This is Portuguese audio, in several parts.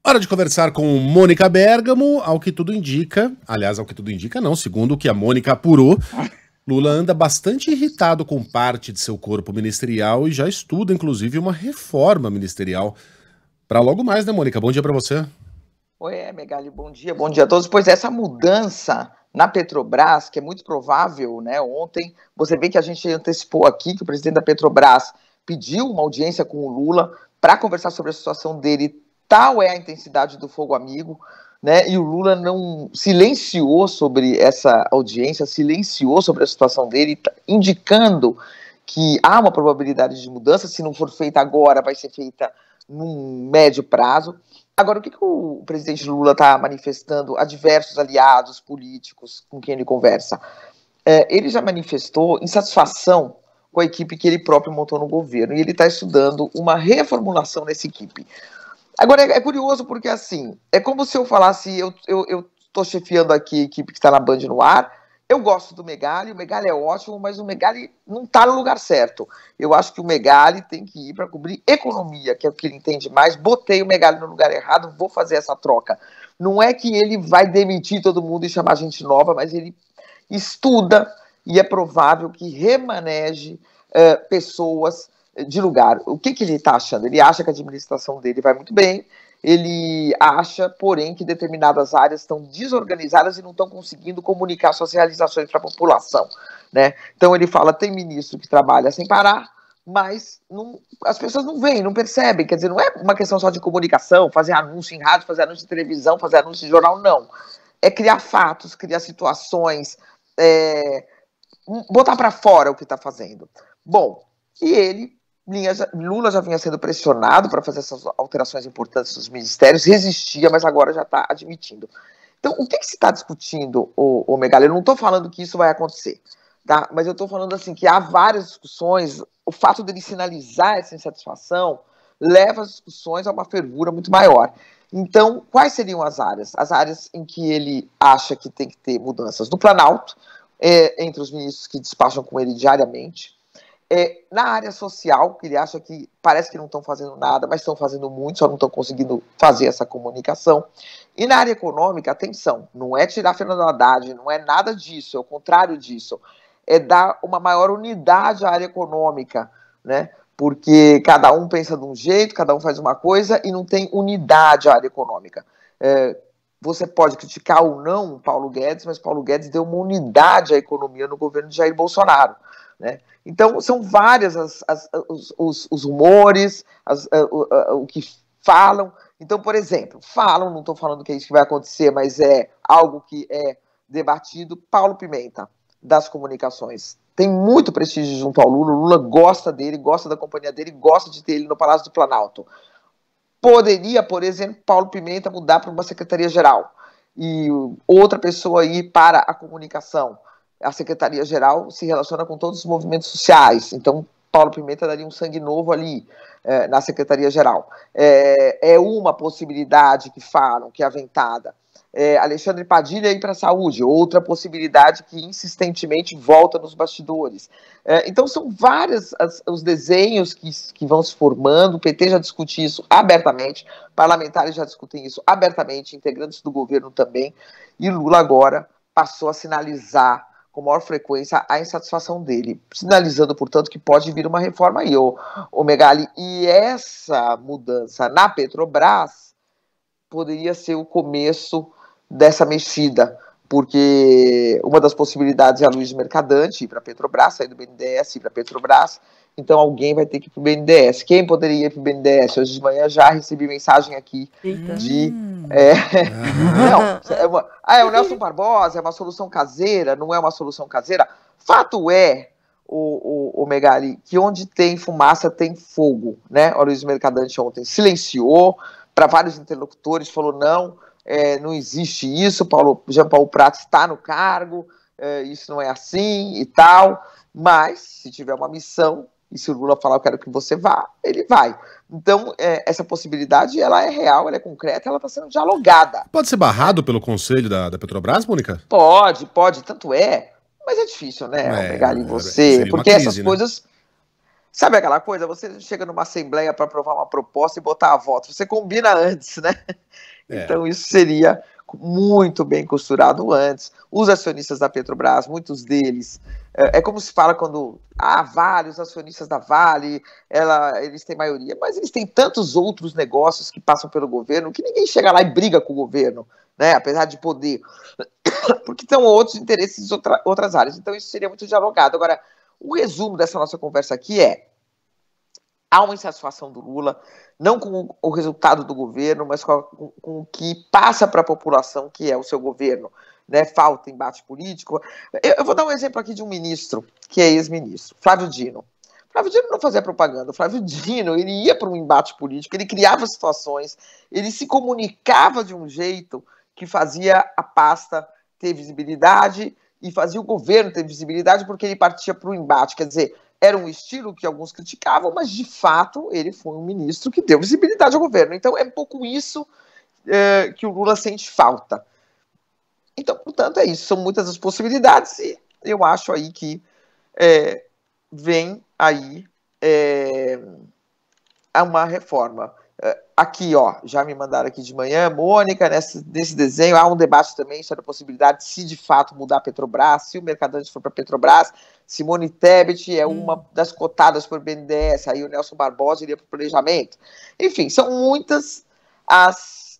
Hora de conversar com Mônica Bergamo, ao que tudo indica, aliás, ao que tudo indica não, segundo o que a Mônica apurou, Lula anda bastante irritado com parte de seu corpo ministerial e já estuda, inclusive, uma reforma ministerial. Para logo mais, né, Mônica? Bom dia para você. Oi, Megali, bom dia a todos. Pois essa mudança na Petrobras, que é muito provável, né? Ontem você vê que a gente antecipou aqui que o presidente da Petrobras pediu uma audiência com o Lula para conversar sobre a situação dele. Tal é a intensidade do fogo amigo, né? E o Lula não silenciou sobre essa audiência, silenciou sobre a situação dele, indicando que há uma probabilidade de mudança. Se não for feita agora, vai ser feita num médio prazo. Agora, o que o presidente Lula está manifestando a diversos aliados políticos com quem ele conversa? Ele já manifestou insatisfação com a equipe que ele próprio montou no governo, e ele está estudando uma reformulação dessa equipe. Agora, é curioso porque, assim, é como se eu falasse, eu estou chefiando aqui a equipe que está na Band no ar, eu gosto do Megali, o Megali é ótimo, mas o Megali não está no lugar certo. Eu acho que o Megali tem que ir para cobrir economia, que é o que ele entende mais. Botei o Megali no lugar errado, vou fazer essa troca. Não é que ele vai demitir todo mundo e chamar gente nova, mas ele estuda e é provável que remaneje pessoas de lugar. O que ele está achando? Ele acha que a administração dele vai muito bem, ele acha, porém, que determinadas áreas estão desorganizadas e não estão conseguindo comunicar suas realizações para a população, né? Então ele fala, tem ministro que trabalha sem parar, mas as pessoas não veem, não percebem, quer dizer, não é uma questão só de comunicação, fazer anúncio em rádio, fazer anúncio em televisão, fazer anúncio em jornal, não. É criar fatos, criar situações, botar para fora o que está fazendo. Bom, e Lula já vinha sendo pressionado para fazer essas alterações importantes nos ministérios, resistia, mas agora já está admitindo. Então, o que se está discutindo, o Megali? Eu não estou falando que isso vai acontecer, tá? Mas eu estou falando assim que há várias discussões. O fato dele sinalizar essa insatisfação leva as discussões a uma fervura muito maior. Então, quais seriam as áreas? As áreas em que ele acha que tem que ter mudanças no Planalto, entre os ministros que despacham com ele diariamente. Na área social, que ele acha que parece que não estão fazendo nada, mas estão fazendo muito, só não estão conseguindo fazer essa comunicação. E na área econômica, atenção, não é tirar Fernando Haddad, não é nada disso, é o contrário disso. É dar uma maior unidade à área econômica, né? Porque cada um pensa de um jeito, cada um faz uma coisa e não tem unidade à área econômica. Você pode criticar ou não Paulo Guedes, mas Paulo Guedes deu uma unidade à economia no governo de Jair Bolsonaro, né? Então, são várias os rumores, o que falam. Então, por exemplo, não estou falando que é isso que vai acontecer, mas é algo que é debatido. Paulo Pimenta, das comunicações, tem muito prestígio junto ao Lula. O Lula gosta dele, gosta da companhia dele, gosta de ter ele no Palácio do Planalto. Poderia, por exemplo, Paulo Pimenta mudar para uma secretaria-geral e outra pessoa ir para a comunicação. A Secretaria-Geral se relaciona com todos os movimentos sociais, então Paulo Pimenta daria um sangue novo ali na Secretaria-Geral. É uma possibilidade que falam, que é aventada. Alexandre Padilha ir para a saúde, outra possibilidade que insistentemente volta nos bastidores. Então são vários os desenhos que vão se formando, o PT já discute isso abertamente, parlamentares já discutem isso abertamente, integrantes do governo também, e Lula agora passou a sinalizar com maior frequência a insatisfação dele, sinalizando, portanto, que pode vir uma reforma aí, o Megali. E essa mudança na Petrobras poderia ser o começo dessa mexida, porque uma das possibilidades é a Luiz Mercadante ir para a Petrobras, sair do BNDES, ir para a Petrobras, então alguém vai ter que ir para o BNDES. Quem poderia ir para o BNDES? Hoje de manhã já recebi mensagem aqui de... o Nelson Barbosa é uma solução caseira, não é uma solução caseira. Fato é, o Megali, que onde tem fumaça tem fogo, né? O Luiz Mercadante ontem silenciou para vários interlocutores, falou não existe isso, Jean Paulo Prats está no cargo, isso não é assim e tal, mas se tiver uma missão, e se o Lula falar, eu quero que você vá, ele vai. Então, essa possibilidade, ela é real, ela é concreta, ela está sendo dialogada. Pode ser barrado pelo conselho da Petrobras, Mônica? Pode, tanto é, mas é difícil, né, Megali, você, porque crise, essas coisas... Sabe aquela coisa? Você chega numa assembleia para aprovar uma proposta e botar a voto. Você combina antes, né? Então isso seria muito bem costurado antes. Os acionistas da Petrobras, muitos deles, é como se fala quando Vale, os acionistas da Vale, eles têm maioria, mas eles têm tantos outros negócios que passam pelo governo que ninguém chega lá e briga com o governo, né? Apesar de poder, porque tem outros interesses em outras áreas. Então isso seria muito dialogado. Agora, o resumo dessa nossa conversa aqui há uma insatisfação do Lula, não com o resultado do governo, mas com o que passa para a população, que é o seu governo, né? Falta embate político. Eu vou dar um exemplo aqui de um ministro, que é ex-ministro, Flávio Dino. Flávio Dino não fazia propaganda. O Flávio Dino, ele ia para um embate político, ele criava situações, ele se comunicava de um jeito que fazia a pasta ter visibilidade e fazia o governo ter visibilidade, porque ele partia para o embate. Quer dizer, era um estilo que alguns criticavam, mas de fato ele foi um ministro que deu visibilidade ao governo. Então é um pouco isso que o Lula sente falta. Então, portanto, é isso. São muitas as possibilidades e eu acho aí que vem aí uma reforma. Aqui, ó, já me mandaram aqui de manhã, Mônica, nesse desenho, há um debate também sobre a possibilidade de, se de fato mudar a Petrobras, se o Mercadante for para a Petrobras. Simone Tebet é uma das cotadas por BNDES, aí o Nelson Barbosa iria para o planejamento. Enfim, são muitas as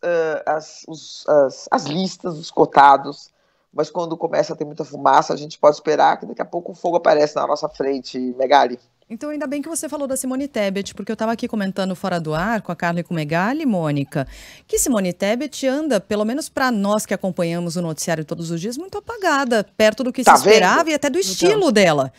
listas, os cotados, mas quando começa a ter muita fumaça, a gente pode esperar que daqui a pouco o fogo aparece na nossa frente, Megali. Então, ainda bem que você falou da Simone Tebet, porque eu estava aqui comentando fora do ar com a Carla e com o Megali, Mônica, que Simone Tebet anda, pelo menos para nós que acompanhamos o noticiário todos os dias, muito apagada, perto do que se esperava e até do estilo dela,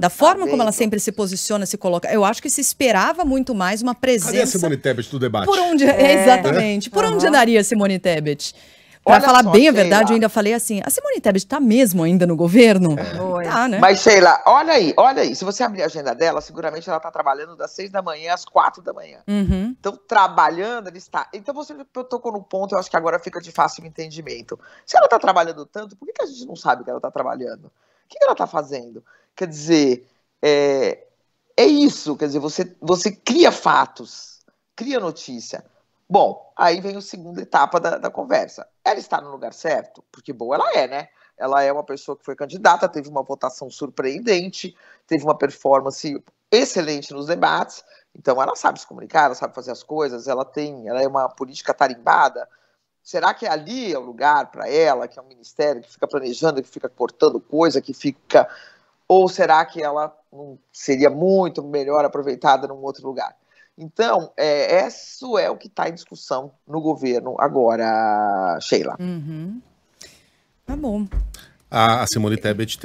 da forma como ela sempre se posiciona, se coloca. Eu acho que se esperava muito mais uma presença... Cadê a Simone Tebet do debate? Por onde, exatamente. Por onde andaria a Simone Tebet? Para falar bem a verdade, eu ainda falei assim, a Simone Tebet está mesmo ainda no governo? Tá, né? Mas, Sheila, olha aí, se você abrir a agenda dela, seguramente ela está trabalhando das 6 da manhã às 4 da manhã. Então, trabalhando, ele está... Então, você tocou no ponto, eu acho que agora fica de fácil entendimento. Se ela está trabalhando tanto, por que a gente não sabe que ela está trabalhando? O que ela está fazendo? Quer dizer, é isso, quer dizer, você cria fatos, cria notícia. Bom, aí vem a segunda etapa da conversa. Ela está no lugar certo? Porque boa ela é, né? Ela é uma pessoa que foi candidata, teve uma votação surpreendente, teve uma performance excelente nos debates, então ela sabe se comunicar, ela sabe fazer as coisas, ela é uma política tarimbada. Será que ali é o lugar para ela, que é um ministério que fica planejando, que fica cortando coisa, que fica... Ou será que ela seria muito melhor aproveitada num outro lugar? Então, isso é o que está em discussão no governo agora, Sheila. Tá bom. A Simone Tebet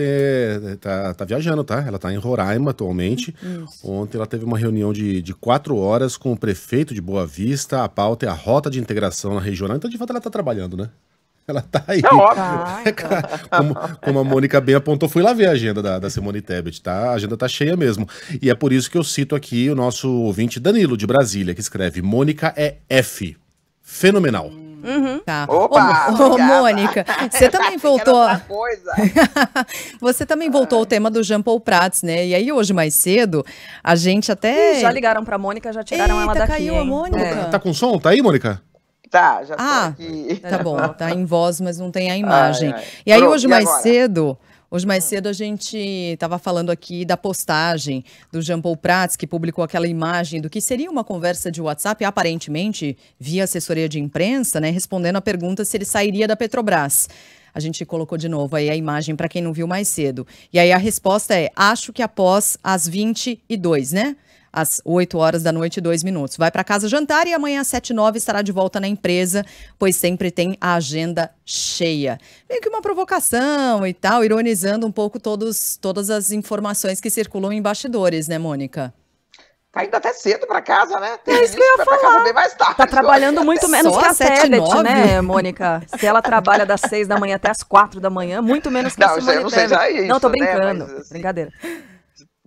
tá viajando, tá? Ela tá em Roraima atualmente. Ontem ela teve uma reunião de 4 horas com o prefeito de Boa Vista. A pauta é a rota de integração na regional. Então, de fato, ela tá trabalhando, né? Ela tá aí. É óbvio. Como a Mônica bem apontou, fui lá ver a agenda da Simone Tebet, tá? A agenda tá cheia mesmo. E é por isso que eu cito aqui o nosso ouvinte Danilo, de Brasília, que escreve: Mônica é F. Fenomenal. Tá. Opa, ô, Mônica, você também voltou. Você também voltou ao tema do Jean Paul Prats, né? E aí, hoje mais cedo, a gente até. Já ligaram pra Mônica, já tiraram ela daqui. Caiu a Mônica. Tá com som? Tá aí, Mônica? Tá, já tô aqui. Tá bom, tá em voz, mas não tem a imagem. E aí, hoje mais cedo a gente estava falando aqui da postagem do Jean Paul Prats, que publicou aquela imagem do que seria uma conversa de WhatsApp, aparentemente via assessoria de imprensa, né, respondendo a pergunta se ele sairia da Petrobras. A gente colocou de novo aí a imagem para quem não viu mais cedo. E aí a resposta é: acho que após as 22, né? Às 8 horas da noite e 2 minutos. Vai para casa jantar e amanhã às 7h09 estará de volta na empresa, pois sempre tem a agenda cheia. Meio que uma provocação e tal, ironizando um pouco todas as informações que circulam em bastidores, né, Mônica? Tá indo até cedo para casa, né? É isso que eu ia falar. Casa bem mais tarde. Tá trabalhando muito menos Só que a Tebet, 7h09? né, Mônica? Se ela trabalha das 6 da manhã até as 4 da manhã, muito menos que a Simone não sei se é isso, Não, tô né? brincando. Mas, assim, brincadeira.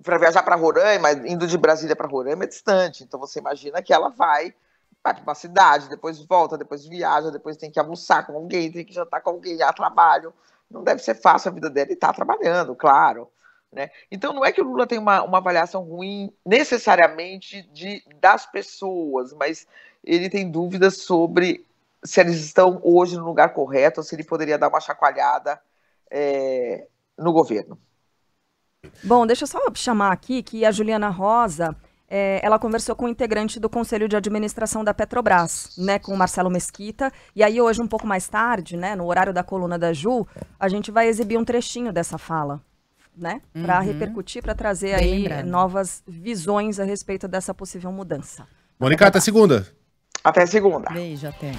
Para viajar para Roraima, indo de Brasília para Roraima é distante, então você imagina que ela vai para uma cidade, depois volta, depois viaja, depois tem que almoçar com alguém, tem que jantar com alguém, a trabalho. Não deve ser fácil a vida dela e tá trabalhando, claro. né? Então não é que o Lula tem uma avaliação ruim necessariamente das pessoas, mas ele tem dúvidas sobre se eles estão hoje no lugar correto ou se ele poderia dar uma chacoalhada no governo. Bom, deixa eu só chamar aqui que a Juliana Rosa, ela conversou com o integrante do Conselho de Administração da Petrobras, né, com o Marcelo Mesquita, e aí hoje, um pouco mais tarde, né, no horário da coluna da Ju, a gente vai exibir um trechinho dessa fala, né, para repercutir, para trazer aí novas visões a respeito dessa possível mudança. Mônica, até segunda. Até segunda. Beijo, até.